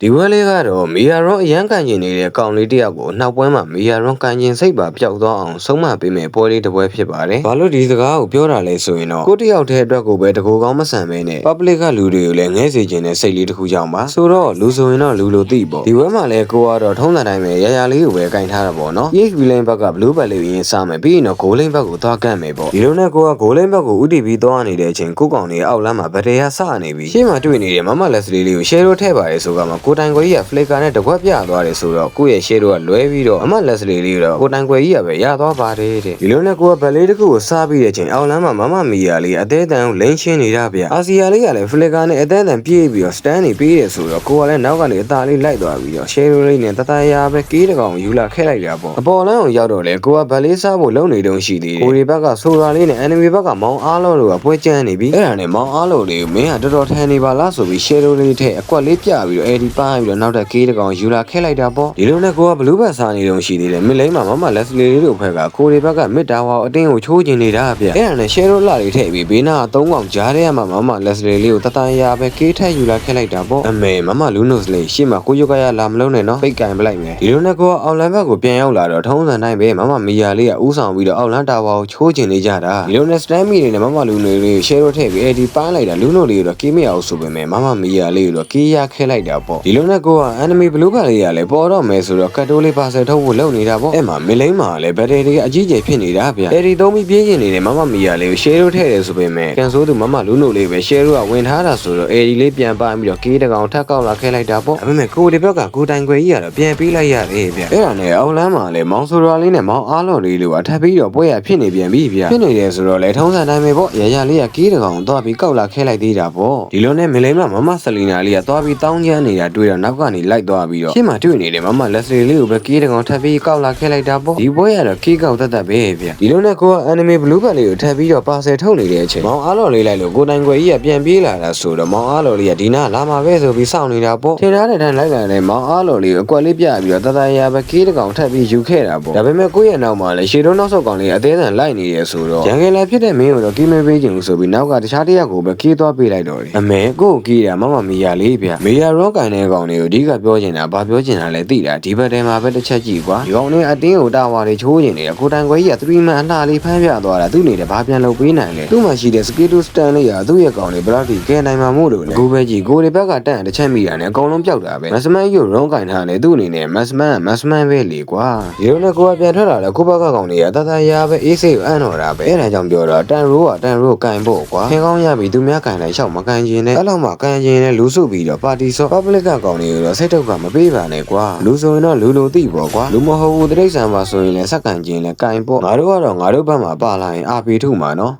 ဒီဝဲလေးကတော့မီယာရွန်အရန်ကန်ကျင်နေတဲ့ကောင်လေးတယောက်ကိုနောက်ပွဲမှာမီယာရွန်ကန်ကျင်စိတ်ပါပျောက်သွားအောင်ဆုံးမပေးမယ်ပွဲလေးတစ်ပွဲဖြစ်ပါတယ်။ဘာလို့ဒီစကားကိုပြောတာလဲဆိုရင်တော့ကိုတယောက်တည်းအတွက်ကိုပဲတကူကောင်းမဆန်ပဲနဲ့ public ကလူတွေကိုလည်းငဲစေခြင်းနဲ့စိတ်လေးတစ်ခုကြောင့်ပါ။ဆိုတော့လူဆိုရင်တော့လူလိုသိပေါ့။ဒီဝဲမှာလည်းကိုကတော့ထုံးတဲ့တိုင်းပဲရရလေးကိုပဲကင်ထားတာပေါ့နော်။ EXP lane ဘက်က blue ball လေးရင်းစားမယ်ပြီးရင်တော့ goal lane ဘက်ကိုသွားကန့်မယ်ပေါ့။ဒီလိုနဲ့ကိုက goal lane ဘက်ကိုဥတီပြီးသွားနေတဲ့အချိန်ကိုကောင်တွေအောက်လမ်းမှာဗတေရစနေပြီ။ရှေ့မှာတွေ့နေတဲ့မမလက်စလေးလေးကို share ထည့်ပါတယ်ဆိုကမှကိုတိုင်ကိုကြီးက flicker နဲ့တကွက်ပြသွားတယ်ဆိုတော့ကိုယ့်ရဲ့ share ကလွဲပြီးတော့မမလက်စလေးလေးတော့ကိုတိုင်ကိုကြီးကပဲရသွားပါတယ်တဲ့ဒီလိုနဲ့ကိုကဗလေးတစ်ခုကိုစားပြီးတဲ့အချိန်အောက်လမ်းမှာမမမီယာလေးအသေးတန်ကိုလိမ့်ရှင်းနေတာဗျအာစီယာလေးကလည်း flicker နဲ့အသေးတန်ပြေးပြီးတော့ stand နေပြီးတယ်ဆိုတော့ကိုကလည်းနောက်ကနေအသာလေးလိုက်သွားပြီးတော့ share လေးနဲ့တတရာပဲကေးတကောင်ယူလာခဲ့လိုက်တာပေါ့အပေါ်လမ်းကိုရောက်တော့လေကိုကဗလေးစားဖို့လုံနေတုံးရှိသေးတယ်ကိုရီဘက်ကဆိုရာလေးနဲ့ enemy ဘက်ကမောင်အားလုံးတို့ကပွဲကျန်းနေပြီအဲ့ဒါနဲ့မောင်အားလုံးလေးကိုမင်းကတော်တော်ထန်နေပါလားဆိုပြီး share လေးထည့်အကွက်လေးပြပြီးတော့ AD ပိုင်းပြီးတော့နောက်ထပ်ကေးတကောင်ယူလာခဲ့လိုက်တာပေါ့ဒီလိုနဲ့ကိုကဘလူးဘတ်စားနေတုံးရှိသေးတယ်မစ်လိန်မှာမမလက်စလေးလေးတို့ဖက်ကကိုရီဘက်ကမစ်တာဝါအတင်းကိုချိုးကျင်နေတာဗျအဲ့ဒါနဲ့ share လာလေးထည့်ပြီးဘေးနာက3កောင်ကြားထဲမှာမမလက်စလေးလေးကိုတတန်ရာပဲကေးထက်ယူလာခဲ့လိုက်တာပေါ့အမေမမလူးနို့စလေးရှေ့မှာကိုရုပ်ကရလာမလုံးနဲ့နော်ပိတ်ကင်ပလိုက်မယ်ဒီလိုနဲ့ကိုကအောက်လမ်းဘက်ကိုပြန်ရောက်လာတော့ထုံးစံတိုင်းပဲမမမီယာလေးကဥဆောင်ပြီးတော့အောက်လမ်းတာဝါကိုချိုးကျင်နေကြတာဒီလိုနဲ့စတန်မီတွေနဲ့မမလူးနို့လေးကို share ထည့်ပြီး AD ပိုင်းလိုက်တာလူးနို့လေးကိုတော့ကေးမရအောင်ဆိုပေမဲ့မမမီယာလေးကိုတော့ကေးရခဲလိုက်တာပေါ့ဒီလိုနဲ့ကိုက enemy blue ဘက်လေးကလည်းပေါ်တော့မယ်ဆိုတော့ကတ်တိုးလေးပါဆယ်ထုတ်ဖို့လုပ်နေတာပေါ့အဲ့မှာမစ်လိန်မှာလည်းဘက်တရီကအကြီးကျယ်ဖြစ်နေတာဗျ AD သုံးပြီးပြေးကျင်နေတဲ့မမမီယာလေးကို share ထည့်တယ်ဆိုပေမဲ့ကန်ဆိုးသူမမလူးနို့လေးပဲ share ကဝင်ထားတာဆိုတော့ AD လေးပြန်ပပြီးတော့ကေးတကောင်ထပ်ကောက်လာခဲလိုက်တာပေါ့ဒါပေမဲ့ကိုဒီဘက်ကကိုတိုင်ခွေကြီးကတော့ပြန်ပေးလိုက်ရတယ်ဗျအဲ့ဒါနဲ့အောက်လမ်းမှာလည်းမောင်ဆိုရာလေးနဲ့မောင်အားလုံးလေးတို့ကထပ်ပြီးတော့ပွဲရဖြစ်နေပြန်ပြီဗျဖြစ်နေတယ်ဆိုတော့လေထုံးစံတိုင်းပဲပေါ့ရရလေးကကေးတကောင်သွားပြီးကောက်လာခဲလိုက်သေးတာပေါ့ဒီလိုနဲ့မလိန်မှာမမဆလီနာလေးကသွားပြီးတောင်းချမ်းနေတာတွေ့တော့နောက်ကနေလိုက်သွားပြီးတော့ရှေ့မှာတွေ့နေတဲ့မမလက်စလေးလေးကိုပဲကေးတကောင်ထပ်ပြီးကောက်လာခဲလိုက်တာပေါ့ဒီပွဲရတော့ကေးကောက်တတ်ပဲဗျဒီလိုနဲ့ကိုက enemy blue ball လေးကိုထပ်ပြီးတော့ပါဆယ်ထုတ်နေတဲ့အချိန်မောင်အားလုံးလေးလိုက်လို့ကိုတိုင်ခွေကြီးကပြန်ပြေးလာတာဆိုတော့မောင်အားလုံးလေးကဒီနာလာမှာပဲဆိုပြီးစောင့်နေတာပေါ့ထင်ထားတဲ့တိုင်းလိုက်လာတဲ့မောင်အားလုံးလေးကိုအကွက်လေးပြပြီးတော့တတရာပဲကေးတကောင်ထပ်ပြီးယူခဲ့တာပေါ့ဒါပေမဲ့ကိုယ့်ရဲ့နောက်မှာလည်းရှေတုံးနောက်ဆုတ်ကောင်လေးအသေးစံလိုက်နေရဲဆိုတော့ရန်ကလာဖြစ်တဲ့မင်းကိုတော့ကေးမပေးချင်ဘူးဆိုပြီးနောက်ကတခြားတစ်ယောက်ကိုပဲကေးသွားပေးလိုက်တော့တယ်အမေကိုကေးတာမမမီယာလေးဗျမီယာရောကန်တဲ့ကောင်တွေကိုအဓိကပြောချင်တာဘာပြောချင်တာလဲသိတာဒီဘက်ထဲမှာပဲတစ်ချက်ကြည့်ကွာဒီကောင်လေးအတင်းကိုတာဝါတွေချိုးနေတယ်ကိုတိုင်ခွေကြီးက3 man အလှလေးဖမ်းပြသွားတာသူ့နေတယ်ဘာပြန်လုပ်ပေးနိုင်လဲသူ့မှာရှိတဲ့ skill stand လေးကသူ့ရဲ့ကောင်လေးဘလောက်ထိကဲနိုင်မှာမို့လို့လဲကိုပဲကြည့်ကိုတွေဘက်ကတန့်တစ်ချက်မိတာနဲ့အကုန်လုံးပျောက်တာပဲမစမန်ယူရုံးကင်ထားတယ်သူ့အနေနဲ့မစမန်ပဲလေကွာဒီလိုနဲ့ကိုကပြန်ထွက်လာတယ်ကိုဘက်ကကောင်တွေကတတရာပဲအေးစိတ်ကိုအံ့တော်တာပဲအဲ့ဒါကြောင့်ပြောတော့တန်ရိုးကင်ဖို့ကွာခင်ကောင်းရပြီသူများကင်လိုက်ရှောက်မကင်ခြင်းနဲ့အဲ့လောက်မှကင်ခြင်းနဲ့လူစုပြီးတော့ပါတီဆော့ public ကကောင်တွေကိုတော့စိတ်ထုတ်ကမပေးပါနဲ့ကွာလူဆိုရင်တော့လူလိုသိပေါ့ကွာလူမဟုတ်ဘူးတိရစ္ဆာန်ပါဆိုရင်လည်းစက္ကန့်ချင်းလည်းကင်ပေါ့ငါတို့ကတော့ငါတို့ဘက်မှာပါလာရင်အာပီထုမှာနော်